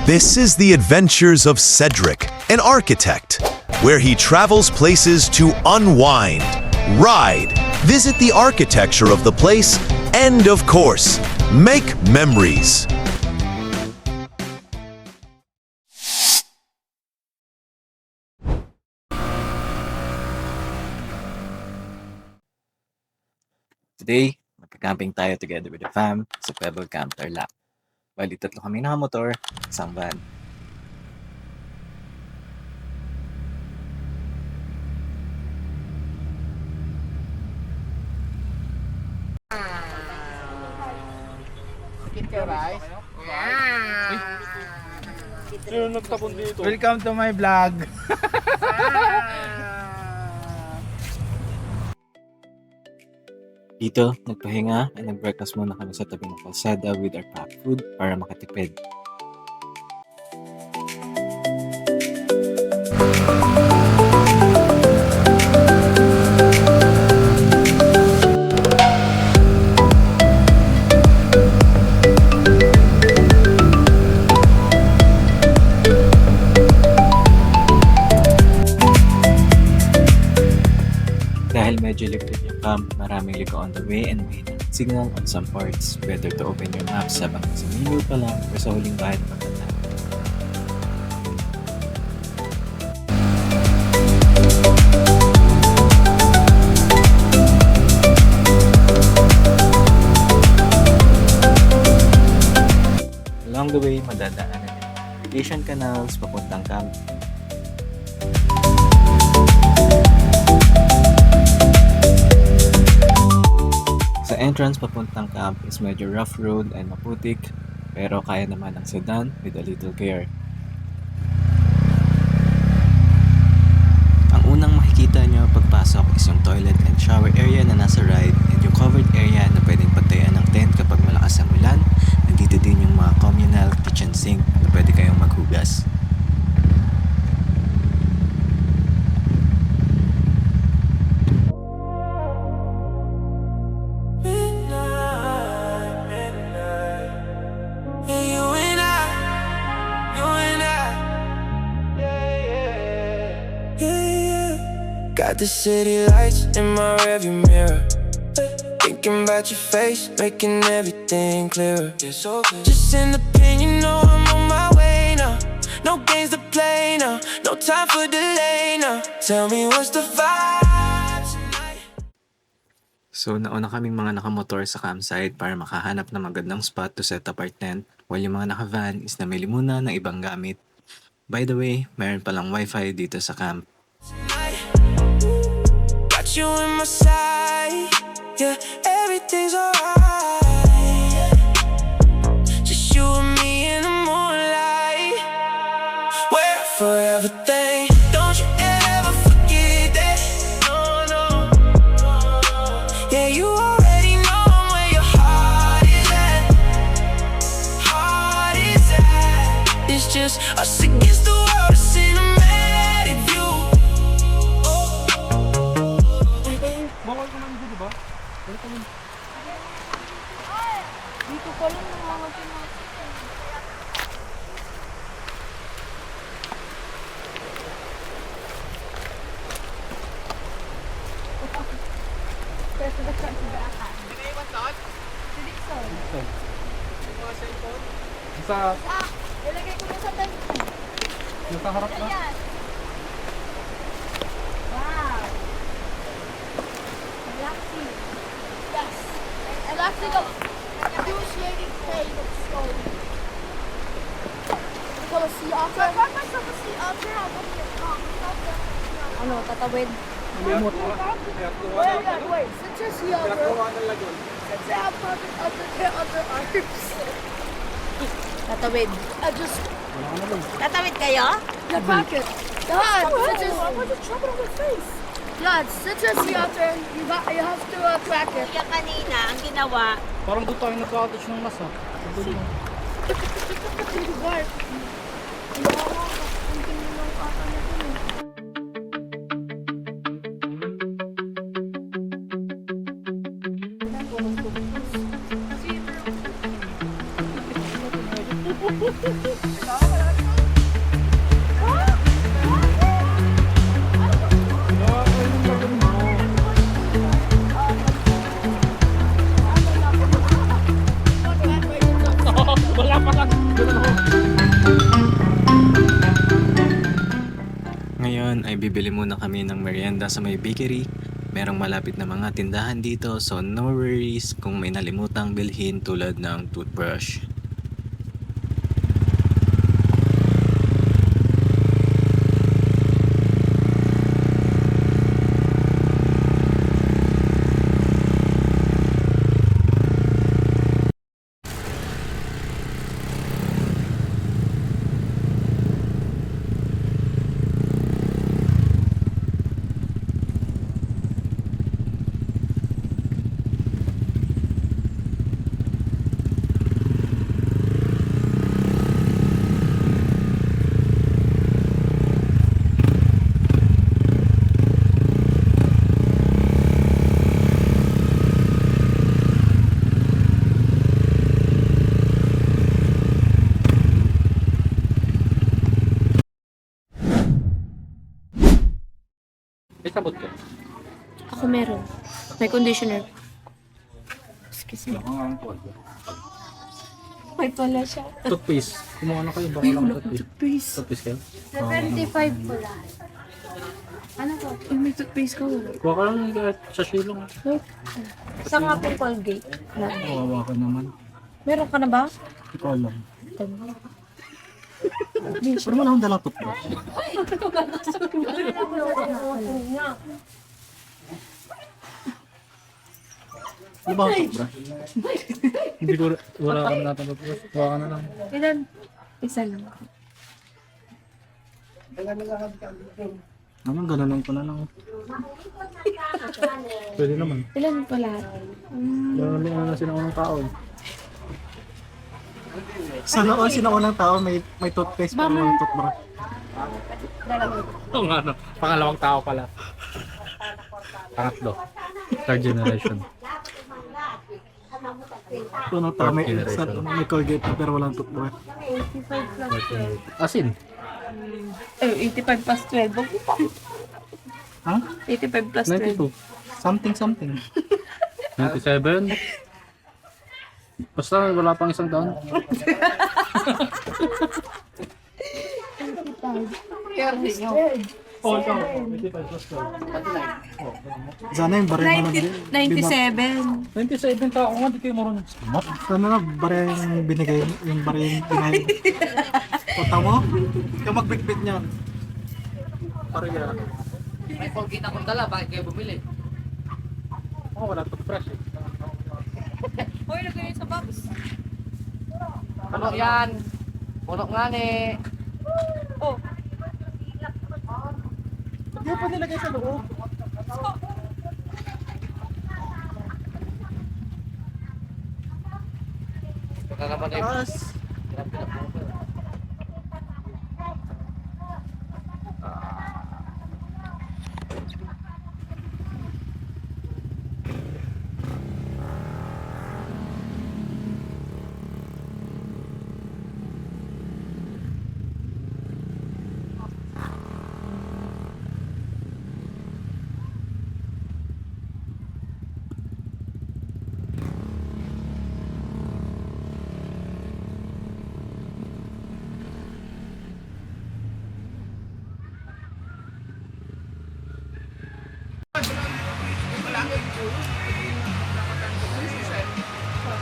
This is the adventures of Cedric, an architect, where he travels places to unwind, ride, visit the architecture of the place, and of course, make memories. Today, magka-camping tayo together with the fam sa Pebble Camp Tarlac. Bali, tatlo kami nakamotor, isang van. Welcome to my vlog. Dito, nagpahinga at nag-breakfast muna kami sa tabi ng kalsada with our packed food para makatipid. Dahil medyo limited yung camp, maraming liko on the way and may signal on some parts. Better to open your maps habang sa menu pa lang o sa huling bahay na maganda. Along the way, madadaanan yung irrigation canals papuntang camp. Sa entrance papuntang camp is medyo rough road and maputik, pero kaya naman ng sedan with a little care. Ang unang makikita nyo pagpasok is yung toilet and shower area na nasa right and yung covered area na pwedeng pagtayan ng tent kapag malakas ang ulan. Nandito din yung mga communal kitchen sink na pwede kayong maghugas. Got the city lights in my rearview mirror. Thinking about your face, making everything clearer. Just in the pen, you know I'm on my way now. No games to play now, no time for delay now. Tell me what's the vibe tonight? So nauna kaming mga nakamotor sa campsite para makahanap ng magandang spot to set up our tent, while yung mga naka-van is namili muna ng ibang gamit. By the way, mayroon palang wifi dito sa camp. You in my side, yeah, everything's alright. Just you and me in the moonlight. We're forever thing. Don't you ever forget that. No, no. Yeah, you already know where your heart is at. Heart is at. It's just us against the world. A cinematic view. Bawal ka man dito, diba? Balik ka man. Dito pa lang nangangatin ako. Sa, Ilagay ko na sa tent. yung sa harap na. Ayan. Wow. Relaxing. Yes. Relaxing of appreciating pain of soul. Ikaw ang sea otter. Pag sa sea otter, ano, tatawid? Limot mo. Wait. Since you're sea otter, since I have other arms. Tatawid. Tatawid kayo? Your pocket. God, since it's... I want to chop it on my face. Yeah, since you're sea otter, you have to crack it. Kuya kanina, ang ginawa, Parang doon tayo nagka-attach ng nasa. Bark. Ang tingin ng kata na ito eh. Kasi ngayon ay bibili muna kami ng merienda sa may bakery. Merong malapit na mga tindahan dito, so no worries kung may nalimutang bilhin tulad ng toothbrush. May sabot ka. Ako meron. May conditioner. Excuse me. May pala siya. Toothpaste. Kumuha na kayo. Baka lang toothpaste. Toothpaste. Toothpaste kayo? 75 po lahat. Ano po? May toothpaste ko. Kuha ka lang sa shilong. Sa nga po Colgate. Kawawa ka naman. Meron ka na ba? Ikaw lang. Pero wala akong dalang toothbrush. Ano ba ang toothbrush? Hindi ko, wala ka na toothbrush. Kuha ka na lang. Ilan? Isa lang. Naman, ganun ko na lang. Pwede naman. Ilan po lahat? Ganun lang na sinaunang tao. Sana all sinaunang tao may toothpaste pero walang toothbrush. Oo nga no. Pangalawang tao pala. Pangatlo. Third generation. Unang tao may Colgate pero walang toothbrush. 85 plus 12. Asin? 85 plus 12. Ha? 85 plus 12. 92. Something. 97. Basta wala pang isang taon. Sana yung bareng mo 97. 97 tao nga, di kayo marunong sumat. Sana na bareng binigay, yung bareng binigay. Punta mo, yung magbitbit niyan. Parang yan. May Colgate akong dala, bakit kayo bumili? Ako wala toothbrush eh. Hoy, lagay sa box. Puno yan. Puno nga ni. Oh. Hindi pa nilagay sa loob. Baka naman eh. Taas.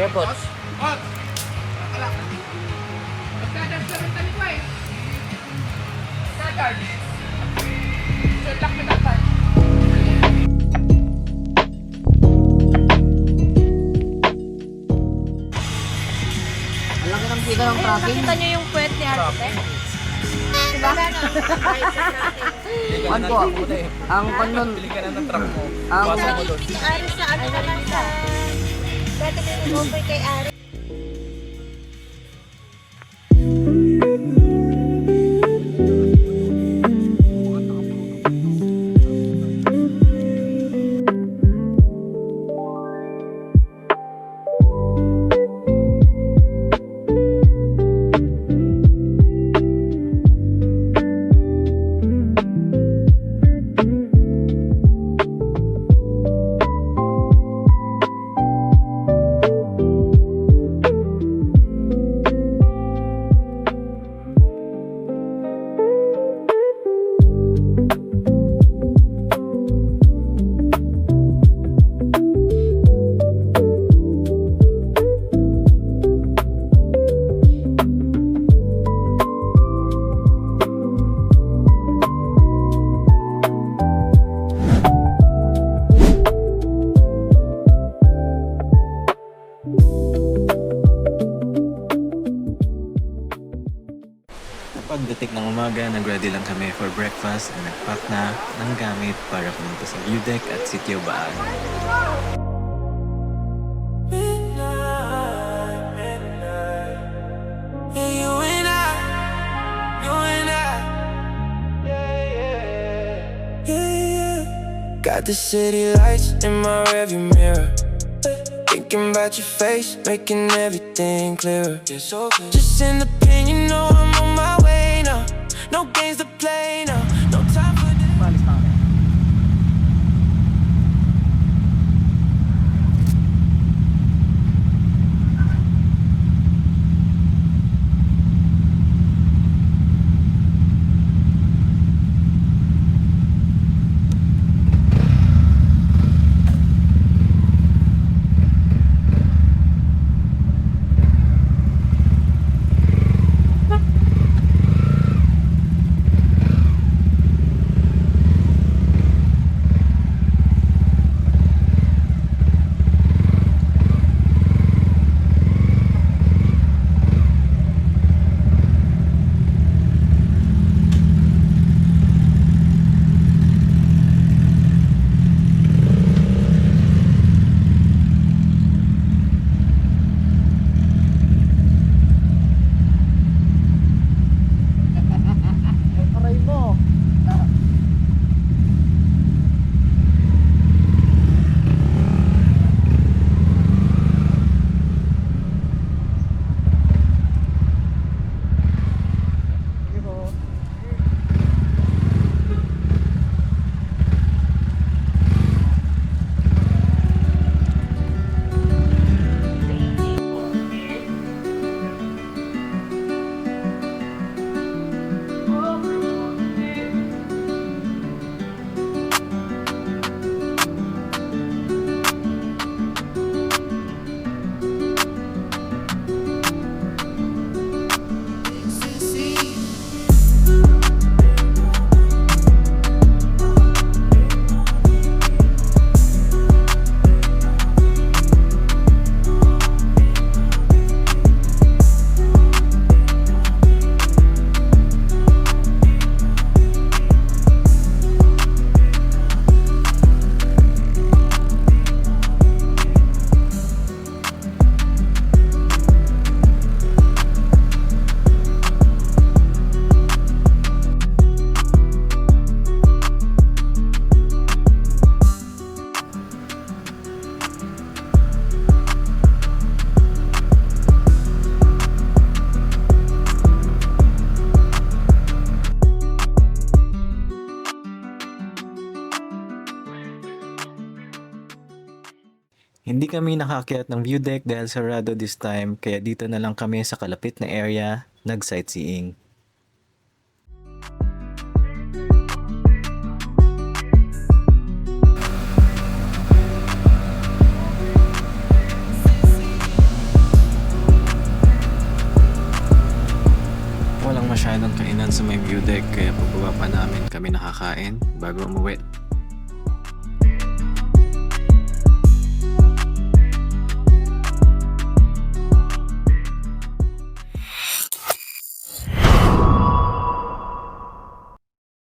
Kebots. Ang laki ng kita ng tracking. Nakita niyo yung puwet ni Arte? Diba? Ano po? Ang kanon. Ang Ari sa ano na lang sa... Dati may nag-offer kay Ari. Pagdating ng umaga, nag-ready lang kami for breakfast at nag-pack na ng gamit para pumunta sa view deck at Sitio Baal. You and I, yeah. Got the city lights in my rearview mirror. Thinking about your face, making everything clearer. Just in the pen, you know I'm on my way now. No games to play now. No time for this. Maalis na kami. Aray mo. Hindi kami nakakyat ng view deck dahil sarado this time, kaya dito na lang kami sa kalapit na area nag-sightseeing. Walang masyadong kainan sa may view deck, kaya pababa pa namin kami nakakain bago umuwi.